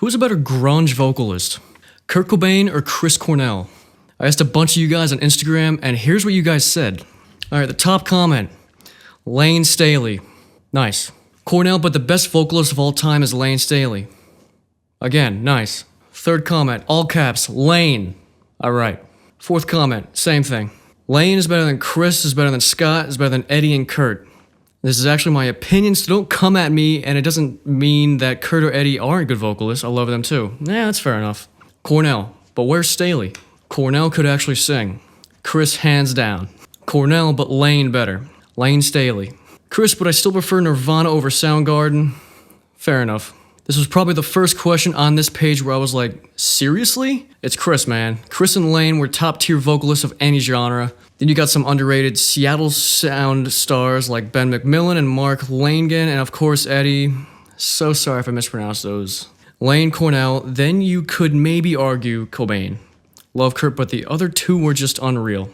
Who's a better grunge vocalist? Kurt Cobain or Chris Cornell? I asked a bunch of you guys on Instagram, and here's what you guys said. Alright, the top comment. Lane Staley. Nice. Cornell, but the best vocalist of all time is Lane Staley. Again, nice. Third comment, all caps, Lane. Alright. Fourth comment, same thing. Lane is better than Chris, is better than Scott, is better than Eddie and Kurt. This is actually my opinion, so don't come at me, and it doesn't mean that Kurt or Eddie aren't good vocalists. I love them too. Yeah, that's fair enough. Cornell, but where's Staley? Cornell could actually sing. Chris, hands down. Cornell, but Lane better. Lane Staley. Chris, but I still prefer Nirvana over Soundgarden. Fair enough. This was probably the first question on this page where I was like, seriously? It's Chris, man. Chris and Lane were top tier vocalists of any genre. Then you got some underrated Seattle sound stars like Ben McMillan and Mark Langan, and of course Eddie. So sorry if I mispronounced those. Lane, Cornell, then you could maybe argue Cobain. Love Kurt, but the other two were just unreal.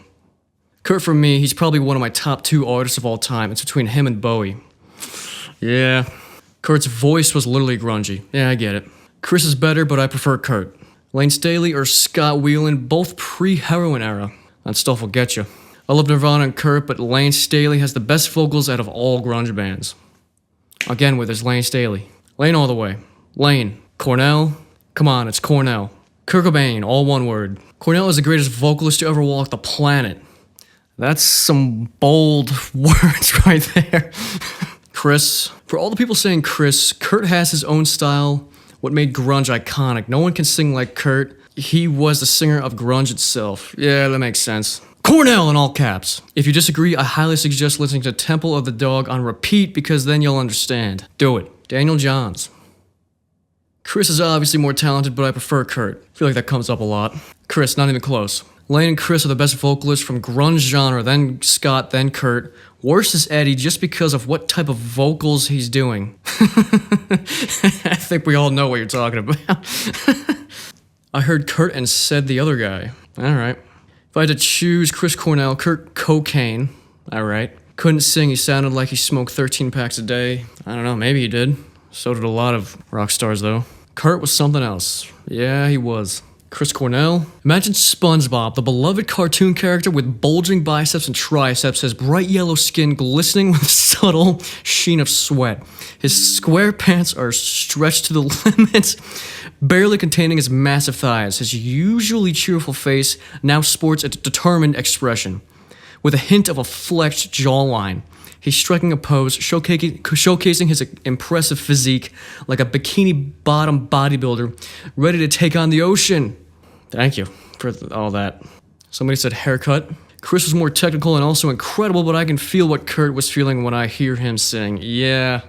Kurt, for me, he's probably one of my top 2 artists of all time. It's between him and Bowie. Yeah. Kurt's voice was literally grungy. Yeah, I get it. Chris is better, but I prefer Kurt. Lane Staley or Scott Weiland, both pre-heroin era. That stuff will get you. I love Nirvana and Kurt, but Lane Staley has the best vocals out of all grunge bands. Again with his Lane Staley. Lane all the way. Lane. Cornell? Come on, it's Cornell. Kurt Cobain, all one word. Cornell is the greatest vocalist to ever walk the planet. That's some bold words right there. Chris. For all the people saying Chris, Kurt has his own style, what made grunge iconic. No one can sing like Kurt. He was the singer of grunge itself. Yeah, that makes sense. Cornell in all caps. If you disagree, I highly suggest listening to Temple of the Dog on repeat because then you'll understand. Do it. Daniel Johns. Chris is obviously more talented, but I prefer Kurt. I feel like that comes up a lot. Chris, not even close. Lane and Chris are the best vocalists from grunge genre, then Scott, then Kurt. Worst is Eddie just because of what type of vocals he's doing. I think we all know what you're talking about. I heard Kurt and said the other guy. Alright. If I had to choose Chris Cornell, Kurt Cocaine. Alright. Couldn't sing, he sounded like he smoked 13 packs a day. I don't know, maybe he did. So did a lot of rock stars though. Kurt was something else. Yeah, he was. Chris Cornell. Imagine SpongeBob, the beloved cartoon character with bulging biceps and triceps, his bright yellow skin glistening with a subtle sheen of sweat. His square pants are stretched to the limit, barely containing his massive thighs. His usually cheerful face now sports a determined expression, with a hint of a flexed jawline. He's striking a pose, showcasing his impressive physique like a bikini-bottom bodybuilder ready to take on the ocean. Thank you for all that. Somebody said haircut. Chris was more technical and also incredible, but I can feel what Kurt was feeling when I hear him sing. Yeah,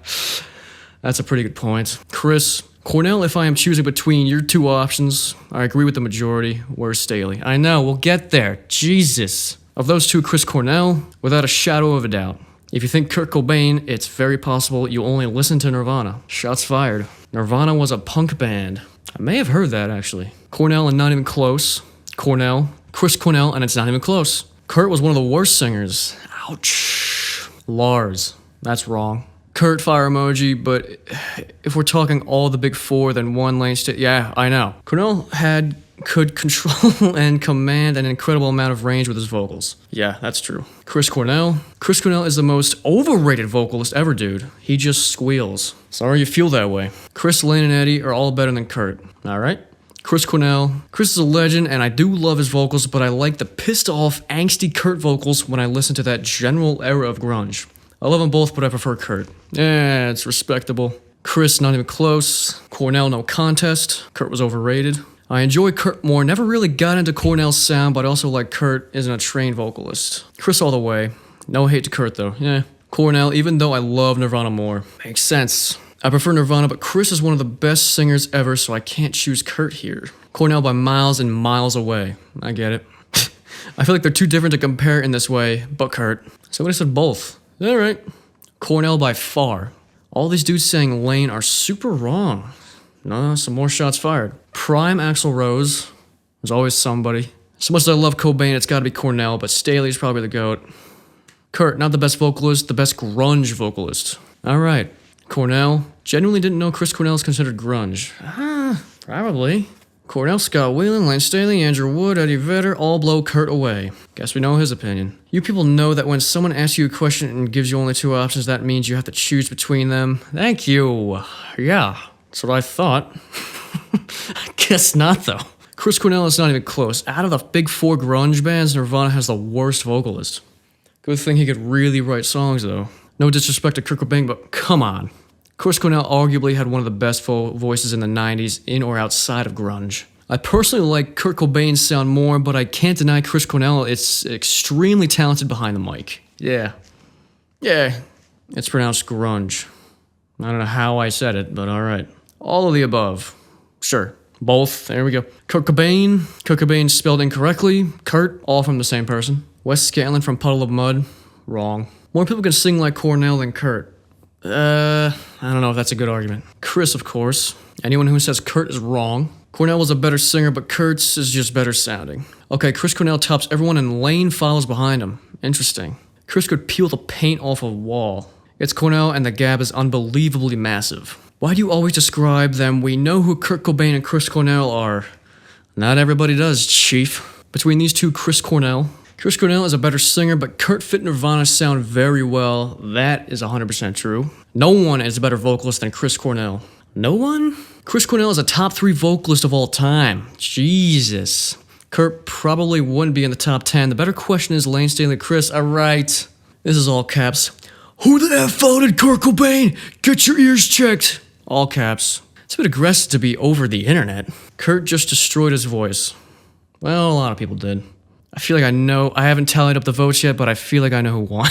that's a pretty good point. Chris. Cornell, if I am choosing between your 2 options, I agree with the majority. Where's Staley? I know, we'll get there. Jesus. Of those 2, Chris Cornell, without a shadow of a doubt. If you think Kurt Cobain, it's very possible you only listen to Nirvana. Shots fired. Nirvana was a punk band. I may have heard that, actually. Cornell and not even close. Cornell. Chris Cornell, and it's not even close. Kurt was one of the worst singers. Ouch. Lars. That's wrong. Kurt, fire emoji, but if we're talking all the big 4, then one Lane Staley. Yeah, I know. Cornell could control and command an incredible amount of range with his vocals. Yeah, that's true. Chris Cornell. Chris Cornell is the most overrated vocalist ever, dude. He just squeals. Sorry you feel that way. Chris, Lane, and Eddie are all better than Kurt. Alright? Chris Cornell. Chris is a legend, and I do love his vocals, but I like the pissed off, angsty Kurt vocals when I listen to that general era of grunge. I love them both, but I prefer Kurt. Yeah, it's respectable. Chris, not even close. Cornell, no contest. Kurt was overrated. I enjoy Kurt more, never really got into Cornell's sound, but also like Kurt isn't a trained vocalist. Chris all the way. No hate to Kurt though, yeah. Cornell, even though I love Nirvana more. Makes sense. I prefer Nirvana, but Chris is one of the best singers ever, so I can't choose Kurt here. Cornell by miles and miles away. I get it. I feel like they're too different to compare in this way, but Kurt. Somebody said both. Alright. Cornell by far. All these dudes saying Lane are super wrong. No, some more shots fired. Prime Axl Rose. There's always somebody. So much as I love Cobain, it's gotta be Cornell, but Staley's probably the GOAT. Kurt, not the best vocalist, the best grunge vocalist. Alright. Cornell. Genuinely didn't know Chris Cornell is considered grunge. Probably. Cornell, Scott Weiland, Lane Staley, Andrew Wood, Eddie Vedder, all blow Kurt away. Guess we know his opinion. You people know that when someone asks you a question and gives you only two options, that means you have to choose between them. Thank you. Yeah, that's what I thought. I guess not, though. Chris Cornell is not even close. Out of the big four grunge bands, Nirvana has the worst vocalist. Good thing he could really write songs, though. No disrespect to Kurt Cobain, but come on. Chris Cornell arguably had one of the best voices in the 90s, in or outside of grunge. I personally like Kurt Cobain's sound more, but I can't deny Chris Cornell is extremely talented behind the mic. Yeah, it's pronounced grunge. I don't know how I said it, but alright. All of the above. Sure, both, there we go. Kurt Cobain spelled incorrectly. Kurt, all from the same person. Wes Scantlin from Puddle of Mud, wrong. More people can sing like Cornell than Kurt. I don't know if that's a good argument. Chris, of course. Anyone who says Kurt is wrong. Cornell was a better singer, but Kurt's is just better sounding. Okay, Chris Cornell tops everyone and Lane follows behind him. Interesting. Chris could peel the paint off a wall. It's Cornell and the gap is unbelievably massive. Why do you always describe them? We know who Kurt Cobain and Chris Cornell are. Not everybody does, Chief. Between these two, Chris Cornell is a better singer, but Kurt fit Nirvana's sound very well. That is 100% true. No one is a better vocalist than Chris Cornell. No one? Chris Cornell is a top 3 vocalist of all time. Jesus. Kurt probably wouldn't be in the top 10. The better question is Lane Staley, Chris. Alright. This is all caps. Who the F voted Kurt Cobain? Get your ears checked. All caps. It's a bit aggressive to be over the internet. Kurt just destroyed his voice. Well, a lot of people did. I feel like I haven't tallied up the votes yet, but I feel like I know who won.